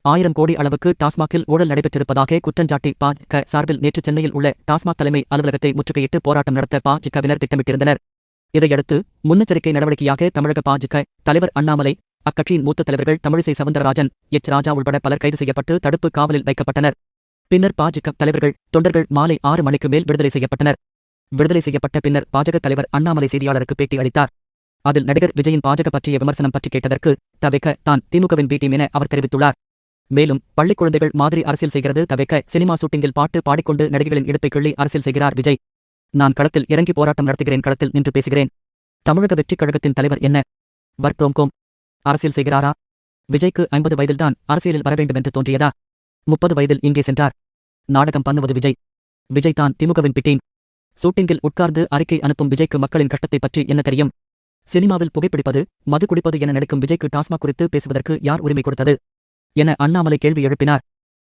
1000 கோடி அளவுக்கு டாஸ்மாகில் ஊழல் நடைபெற்றிருப்பதாக குற்றஞ்சாட்டி பாஜக சார்பில் நேற்று சென்னையில் உள்ள டாஸ்மாக் தலைமை அலுவலகத்தை முற்றுகையிட்டு போராட்டம் நடத்த பாஜகவினர் திட்டமிட்டிருந்தனர். இதையடுத்து முன்னெச்சரிக்கை நடவடிக்கையாக தமிழக பாஜக தலைவர் அண்ணாமலை, அக்கட்சியின் மூத்த தலைவர்கள் தமிழிசை சவுந்தரராஜன், எச். ராஜா உள்பட பலர் கைது செய்யப்பட்டு தடுப்பு காவலில் வைக்கப்பட்டனர். பின்னர் பாஜக தலைவர்கள், தொண்டர்கள் மாலை 6 மணிக்கு மேல் விடுதலை செய்யப்பட்டனர். விடுதலை செய்யப்பட்ட பின்னர் பாஜக தலைவர் அண்ணாமலை செய்தியாளருக்கு பேட்டி அளித்தார். அதில் நடிகர் விஜயின் பாஜக பற்றிய விமர்சனம் பற்றி கேட்டதற்கு தவிக தான் திமுகவின் பி டீம் என அவர் தெரிவித்துள்ளார். மேலும் பள்ளிக் குழந்தைகள் மாதிரி அரசியல் செய்கிறது தவிக, சினிமா ஷூட்டிங்கில் பாட்டு பாடிக்கொண்டு நடிகைகளின் இடுப்பை கிள்ளி அரசியல் செய்கிறார் விஜய். நான் களத்தில் இறங்கி போராட்டம் நடத்துகிறேன், களத்தில் நின்று பேசுகிறேன். தமிழக வெற்றிக் கழகத்தின் தலைவர் என்ன வர்க் ஃப்ரம் ஹோம் அரசியல் செய்கிறாரா? விஜய்க்கு 50 வயதில்தான் அரசியலில் வரவேண்டும் என்று தோன்றியதா? 30 வயதில் இங்கே சென்றார். நாடகம் பண்ணுவது விஜய். விஜய் தான் திமுகவின் பி டீம். ஷூட்டிங்கில் உட்கார்ந்து அறிக்கை அனுப்பும் விஜய்க்கு மக்களின் கட்டத்தை பற்றி என்ன தெரியும்? சினிமாவில் புகைப்பிடிப்பது, மது குடிப்பது என நடிக்கும் விஜய்க்கு டாஸ்மாக் குறித்து பேசுவதற்கு யார் உரிமை கொடுத்தது என அண்ணாமலை கேள்வி எழுப்பினார்.